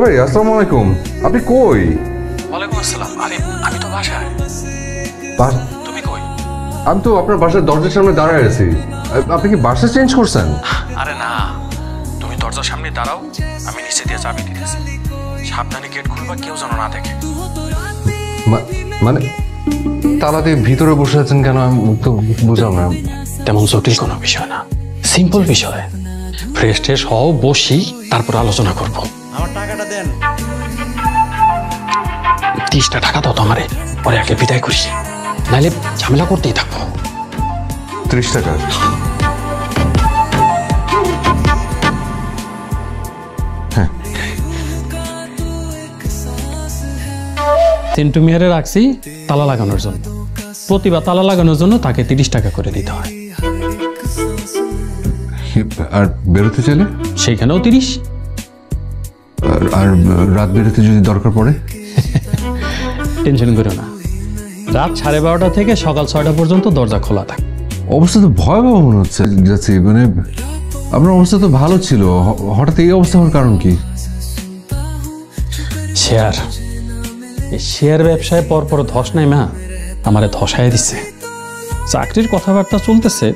ভাই আসসালামু আলাইকুম, আপনি কই? ওয়ালাইকুম আসসালাম। আরে আমি তো বাসায়। তুমি কই? আমি তো আপনার বাসার দরজার সামনে দাঁড়ায় আছি। আপনি কি বাসা চেঞ্জ করছেন? আরে না, তুমি দরজার সামনে দাঁড়াও, আমি নিচে দিয়ে চাবি দিতেছি। সাবধানে গেট খুলবা, কেউ যেন না দেখে। মানে তালা দিয়ে ভিতরে বসে আছেন কেন? আমি তো বুঝলাম না। তেমন জটিল কোনো বিষয় না, সিম্পল বিষয়। ফ্রেশ ট্রেশ হও, বসি, তারপর আলোচনা করবো। আমার টাকাটা দেন। 30টা টাকা দাও তো আমারে, পরে আগে বিদায় করি, নাহলে ঝামেলা করতেই থাকবো। 30 টাকা? হ্যাঁ। সেন্টু মিয়ারে রাখছি তালা লাগানোর জন্য। প্রতিবার তালা লাগানোর জন্য তাকে 30 টাকা করে দিতে হয়। আর বেরোতে চাইলে? সেইখানেও 30। আর রাত বেরোতে যদি দরকার পড়ে? টেনশন করো না, রাত 12:30 থেকে সকাল 6টা পর্যন্ত দরজা খোলা থাকে। অবস্থা তো ভয়াবহ মনে হচ্ছে যাচ্ছি। মানে আপনার অবস্থা তো ভালো ছিল, হঠাৎ এই অবস্থা হওয়ার কারণ কি? শেয়ার, এই শেয়ার ব্যবসায় পরপর ধস নাই মা, আমারে ধসায় দিচ্ছে। চাকরির কথাবার্তা চলতেছে,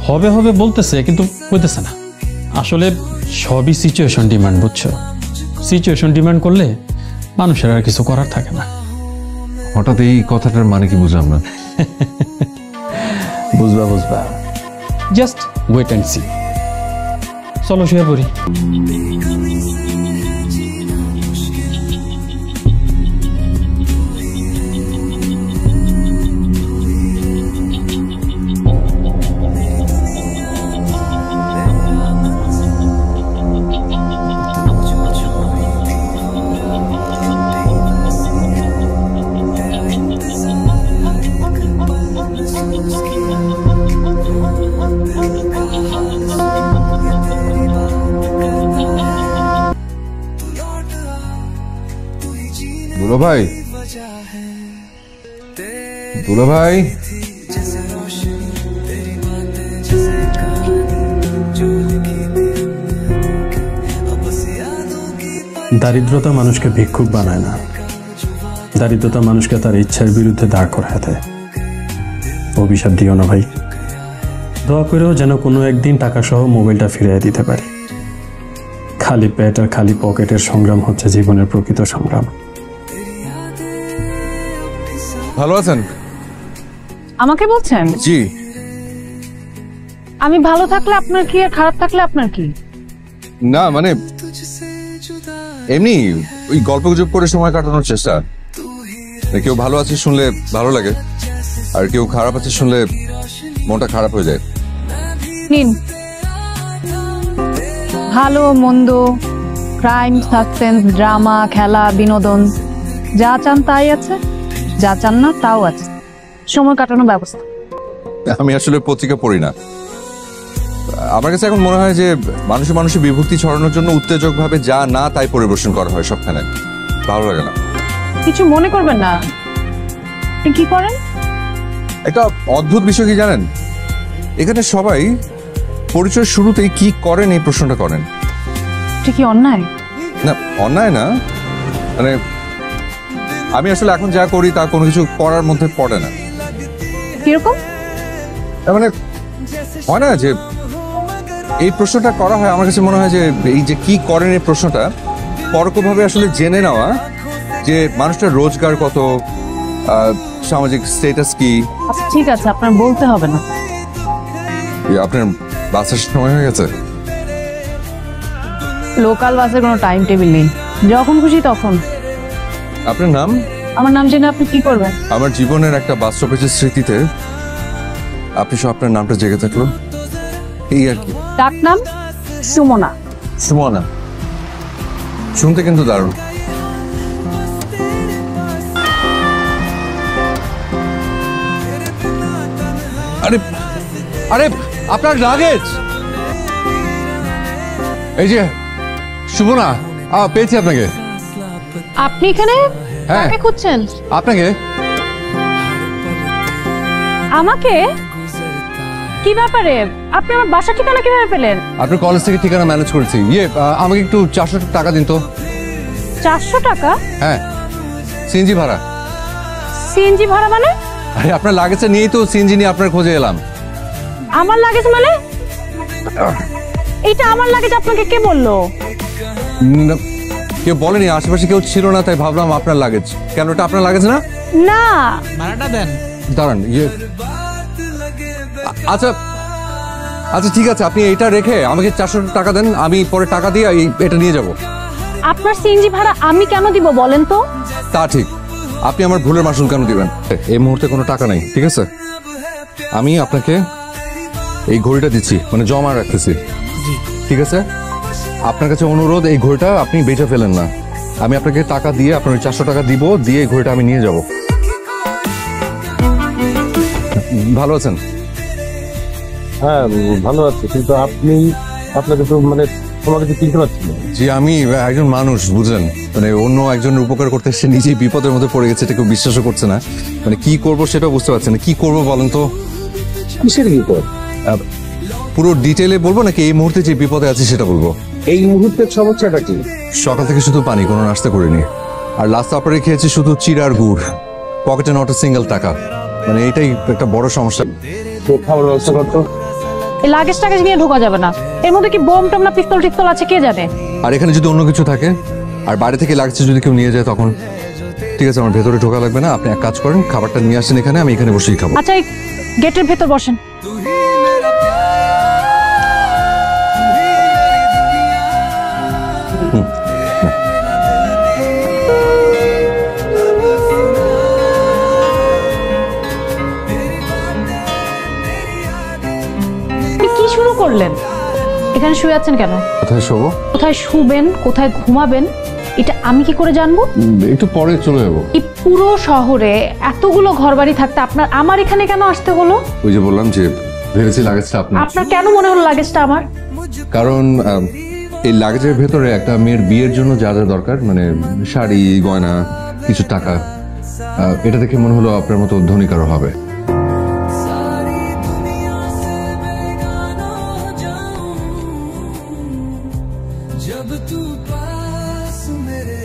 হবে হবে বলতেছে, কিন্তু হইতেছে না। আসলে সবই সিচুয়েশন ডিমান্ড, বুঝছো? সিচুয়েশন ডিমান্ড করলে মানুষের আর কিছু করার থাকে না। হঠাৎ এই কথাটার মানে কি বুঝলাম না। বুঝবা, জাস্ট ওয়েট অ্যান্ড সি। চলো শুয়ে পড়ি। দুলা ভাই, দুলা ভাই, দারিদ্রতা মানুষকে ভিক্ষুক বানায় না, দারিদ্রতা মানুষকে তার ইচ্ছার বিরুদ্ধে দাঁড় করায় দেয়। অভিশাপ দিও না ভাই, দোয়া করেও যেন কোনো একদিন টাকা সহ মোবাইলটা ফিরিয়ে দিতে পারি। খালি পেট আর খালি পকেটের সংগ্রাম হচ্ছে জীবনের প্রকৃত সংগ্রাম। ভালো আছেন? আমাকে বলছেন? জি। আমি ভালো থাকলে আপনার কি, আর খারাপ থাকলে আপনার কি? না মানে এমনি ওই গল্প গুজব করে সময় কাটানোর চেষ্টা। কেউ ভালো আছে শুনলে ভালো লাগে, আর কেউ খারাপ আছে শুনলে মনটা খারাপ হয়ে যায়। নিন, ভালো মন্দ, ক্রাইম, সাসপেন্স, ড্রামা, খেলা, বিনোদন, যা চান তাই আছে, যা চান না তাও আছে। সময় কাটানোর ব্যবস্থা। আমি আসলে পত্রিকা পড়ি না। আমার কাছে এখন মনে হয় যে মানুষে বিভক্তি ছড়ানোর জন্য উত্তেজক ভাবে যা না তাই পরিবেশন করা হয় সবখানে। ভালো লাগে না। কিছু মনে করবেন না। আপনি কি করেন? একটা অদ্ভুত বিষয় কি জানেন, এখানে সবাই পরিচয়ের শুরুতেই কি করেন এই প্রশ্নটা করেন। এটা কি অন্যায়? না, অন্যায় না। মানে আমি আসলে এখন যা করি তা কোনো কিছু করার মধ্যে পড়ে না। কিরকম? মানে হয় না যে এই প্রশ্নটা করা হয়, আমার কাছে মনে হয় যে এই যে কি করেন এই প্রশ্নটা পরোক্ষভাবে আসলে জেনে নেওয়া যে মানুষটার রোজগার কত, সামাজিক স্ট্যাটাস কি। আচ্ছা ঠিক আছে, আপনার বলতে হবে না। আপনার বাসের সময় হয়ে গেছে? লোকাল বাসের কোনো টাইম টেবিল নেই, যখন খুশি তখন। আপনার নাম? আমার নাম জেনে আপনি কি করবেন? আমার জীবনের একটা বাস্তবের স্মৃতিতে আপনি সব আপনার নামটা জেগে থাকলো, এই আর কি। ডাক নাম সুমনা। সুমনা শুনতে কিন্তু দারুণ। আরে আরে আপনার লাগেজ এই যে। সুমনা, পেয়েছি আপনাকে। আপনি এখানে? হ্যাঁ। কাকে খুঁজছেন? আপনাকে। আমাকে? কি ব্যাপারে? আপনি আমার বাসা ঠিকানা কিভাবে পেলেন? আপনার কলেজ থেকে ঠিকানা ম্যানেজ করেছি। আমাকে একটু 400 টাকা দিন তো। 400 টাকা? হ্যাঁ, সিএনজি ভাড়া। সিএনজি ভাড়া মানে? আরে আপনার লাগেজটা নিয়েই তো সিএনজি নিয়ে আপনার খোঁজে এলাম। আমার লাগেজ মানে? এটা আমার লাগেজ আপনাকে কে বললো? না, কেউ বলেনি, আশেপাশে কেউ ছিল না, তাই ভাবলাম আপনার লাগেজ। কেন, ওটা আপনার লাগেজ না? না। ভাড়াটা দেন। দাঁড়ান, আচ্ছা আচ্ছা ঠিক আছে, আপনি এটা রেখে আমাকে 400 টাকা দেন, আমি পরে টাকা দিয়ে এটা নিয়ে যাব। আপনার সিএনজি ভাড়া আমি কেন দিব বলেন তো? তা ঠিক, আপনি আমার ভুলের মাসুল কেন দিবেন? এই মুহূর্তে কোনো টাকা নেই, ঠিক আছে? আমি আপনাকে এই ঘড়িটা দিচ্ছি, মানে জমা রাখতেছি, ঠিক আছে? আপনার কাছে অনুরোধ, এই ঘড়িটা আপনি বেচে ফেলেন না। আমি আপনাকে টাকা দিয়ে আপনার 400 টাকা দিব, দিয়ে এই ঘড়িটা আমি নিয়ে যাব। ভালো আছেন? হ্যাঁ ভালো আছে, কিন্তু আপনাকে তো মানে তোমাকে তো চিনতে পারছি না। জি, আমি একজন মানুষ, বুঝলেন, মানে অন্য একজনের উপকার করতে এসে নিজেই বিপদের মধ্যে পড়ে গেছে, এটা কেউ বিশ্বাসও করছে না। মানে কি করব সেটা বুঝতে পারছি না। কি করব বলেন তো? কিসের বিপদ? পুরো ডিটেইলে বলবো নাকি এই মুহূর্তে যে বিপদে আছি সেটা বলবো? এই মুহূর্তের সমস্যাটা কি? সকাল থেকে শুধু পানি, কোনো নাস্তা করিনি, আর লাস্ট সাপারে খেয়েছি শুধু চিড়ার গুড়, পকেটে নট সিঙ্গেল টাকা। মানে এটাই একটা বড় সমস্যা। তো খাবার ব্যবস্থা করতো। এই লাগেজ টাগেজ নিয়ে ঢোকা যাবে না। এর মধ্যে কি বোম টম না পিস্তল টিস্তল আছে কে জানে? আর এখানে যদি অন্য কিছু থাকে আর বাইরে থেকে লাগছে যদি কেউ নিয়ে যায় তখন? ঠিক আছে, আমার ভেতরে ঢোকা লাগবে না, আপনি এক কাজ করেন, খাবারটা নিয়ে আসেন এখানে, আমি এখানে বসেই খাবো। আচ্ছা, এই গেটের ভেতর বসেন। আপনি কি শুরু করলেন? এখানে শুয়ে আছেন কেন? কোথায় শোবো? কোথায় শুবেন, কোথায় ঘুমাবেন, এটা আমি কি করে জানবো? একটু পরে চলে যাবো। এই পুরো শহরে এতগুলো ঘরবাড়ি থাকতে আমার এখানে কেন আসতে হলো? ওই যে বললাম যে ভেবেছি লাগেজটা আপনার। আপনার কেন মনে হলো লাগেজটা আমার? কারণ এই লাগেজের ভেতরে একটা মেয়ের বিয়ের জন্য যা যা দরকার, মানে শাড়ি, গয়না, কিছু টাকা, এটা দেখে মনে হলো আপনার মতো ধনী কারো হবে।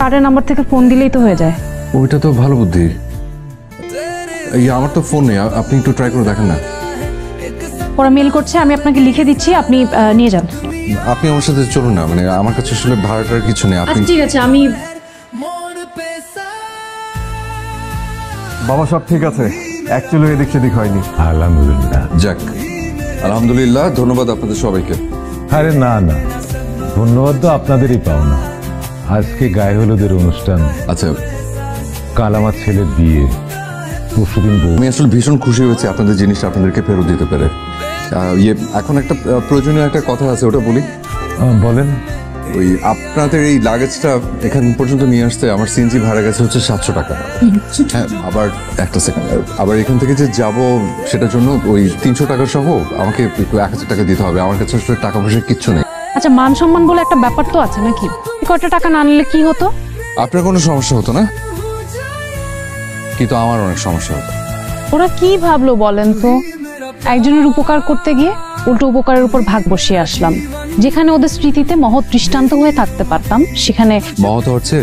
কার্ডের নাম্বার থেকে ফোন দিলেই তো হয়ে যায়। ওইটা তো ভালো বুদ্ধি। আমার তো ফোন নেই, আপনি একটু ট্রাই করে দেখেন না। ওরা মেল করছে, আমি আপনাকে লিখে দিচ্ছি, আপনি নিয়ে যান। আপনি আমার সাথে চলুন না, মানে আমার কাছে আসলে ভাড়াটার কিছু নেই। আপনি আচ্ছা ঠিক আছে, আমি বাবা সব ঠিক আছে, অ্যাকচুয়ালি এদিক সেদিক হয়নি। আলহামদুলিল্লাহ। যাক, আলহামদুলিল্লাহ, ধন্যবাদ আপনাদের সবাইকে। আরে না না, ধন্যবাদ তো আপনাদেরই পাওনা। আজকে গায়ে হলুদের অনুষ্ঠান, আচ্ছা, কাল আমার ছেলের বিয়ে, পরশুদিন বউ। আমি আসলে ভীষণ খুশি হয়েছি আপনাদের জিনিসটা আপনাদেরকে ফেরত দিতে পেরে। এখন একটা প্রয়োজনীয় একটা কথা আছে, ওটা বলি। বলেন। ওই আপনাদের এই লাগেজটা এখান পর্যন্ত নিয়ে আসতে আমার সিএনজি ভাড়া গেছে হচ্ছে 700 টাকা। হ্যাঁ, আবার একটা সেকেন্ড, আবার এখান থেকে যে যাব সেটার জন্য ওই 300 টাকা সহ আমাকে 1000 টাকা দিতে হবে। আমার কাছে আসলে টাকা পয়সা কিচ্ছু নেই। আচ্ছা, মান সম্মান বলে একটা ব্যাপার তো আছে নাকি? কত টাকা না আনলে কি হতো? আপনার কোনো সমস্যা হতো না, কিন্তু আমার অনেক সমস্যা হতো। ওরা কি ভাবলো বলেন তো? একজনের উপকার করতে গিয়ে উল্টো উপকারের উপর ভাগ বসিয়ে আসলাম। যেখানে ওদের স্মৃতিতে মহৎ দৃষ্টান্ত হয়ে থাকতে পারতাম, সেখানে মহৎ হচ্ছে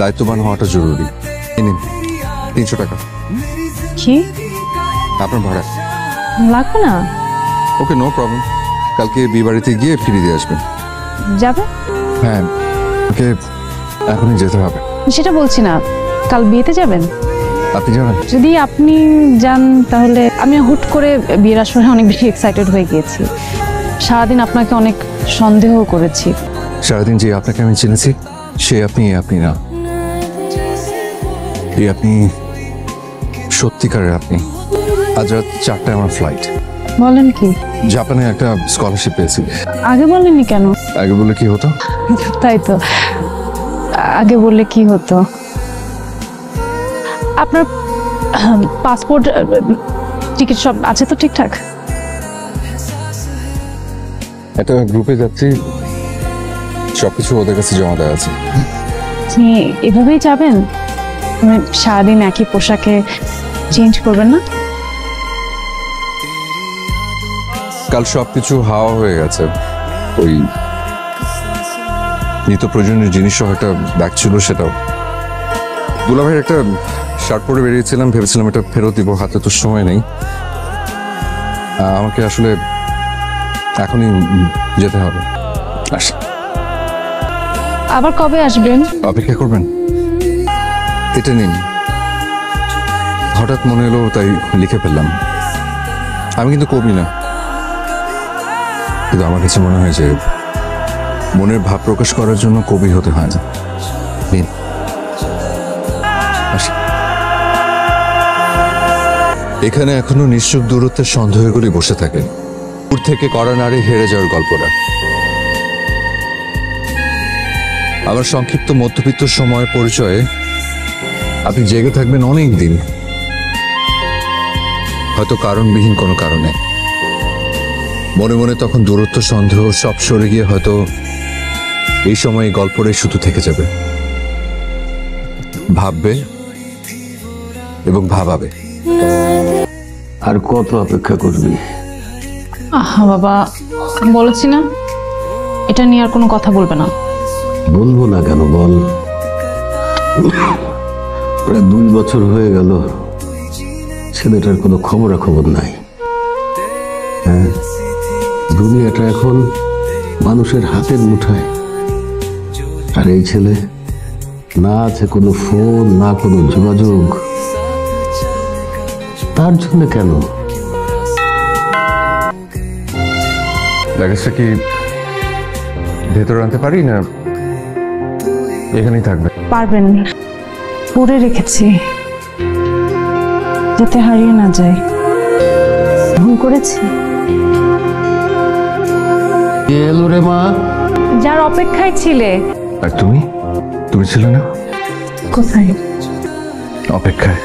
দায়িত্ববান হওয়াটা জরুরি। এই নিন 300 টাকা কি আপনার ভাড়া। লাগবে না? ওকে, নো প্রবলেম, কালকে বিয়ে বাড়িতে গিয়ে ফিরিয়ে দিয়ে আসবেন। যাবে? হ্যাঁ, ওকে এখনই যেতে হবে। সেটা বলছি না, কাল বিয়েতে যাবেন? আপনি যাবেন? যদি আপনি যান তাহলে আমি হুট করে বিয়ের আসরে অনেক বেশি এক্সাইটেড হয়ে গিয়েছি। সারাদিন আপনাকে অনেক সন্দেহ করেছি। সারাদিন যে আপনাকে আমি চিনেছি সে আপনি না, এই আপনি সত্যিকারের আপনি। আজ রাত 4টায় আমার ফ্লাইট। বলেন কি? জাপানে একটা স্কলারশিপ পেয়েছি। আগে বলেননি কেন? আগে বলে কি হতো? তাই তো, আগে বললে কি হতো? আপনার পাসপোর্ট, টিকিট সব আছে তো ঠিকঠাক? একটা গ্রুপে যাচ্ছি, সবকিছু ওদের কাছে জমা দেওয়া আছে। আপনি এভাবেই যাবেন? মানে সারাদিন একই পোশাকে চেঞ্জ করবেন না? কাল সবকিছু হাওয়া হয়ে গেছে। ওই নিত্য প্রয়োজনীয় জিনিস সহ একটা ব্যাগ ছিল, সেটাও। দুলাভাইয়ের একটা শার্ট পরে বেরিয়েছিলাম, ভেবেছিলাম এটা ফেরত দিব, হাতে তো সময় নেই। আমাকে আসলে এখনই যেতে হবে। আসি। আবার কবে আসবেন? অপেক্ষা করবেন? এটা নিন, হঠাৎ মনে এলো তাই লিখে ফেললাম। আমি কিন্তু কবি না, কিন্তু আমার কাছে মনে হয় যে মনের ভাব প্রকাশ করার জন্য কবি হতে হয় না। নিন। আসি। এখানে এখনো নিশ্চুপ দূরত্বের সন্দেহগুলি বসে থাকে, দূর থেকে কড়া নাড়ে হেরে যাওয়ার গল্পটা। আমার সংক্ষিপ্ত মধ্যবিত্ত সময় পরিচয়ে আপনি জেগে থাকবেন অনেক দিন, হয়তো কারণবিহীন কোনো কারণে। মনে মনে তখন দূরত্ব সন্দেহ সব সরে গিয়ে হয়তো এই সময় এই গল্পটাই শুধু থেকে যাবে। ভাববে এবং ভাবাবে। আর কত অপেক্ষা করবি? আহা বাবা, বলেছি না এটা নিয়ে আর কোনো কথা বলবে না। বলবো না কেন বল? প্রায় 2 বছর হয়ে গেল ছেলেটার কোনো খবরাখবর নাই। হ্যাঁ, দুনিয়াটা এখন মানুষের হাতের মুঠায়, আর এই ছেলে না আছে কোনো ফোন, না কোনো যোগাযোগ। তার জন্য কেন? লাগেজটা কি ভেতরে আনতে পারি না এখানেই থাকবে? পারবেন, পরে রেখেছি যাতে হারিয়ে না যায়। ভুল করেছি। এলো রে মা। যার অপেক্ষায় ছিলে। আর তুমি ছিলে না? কোথায়? অপেক্ষায়।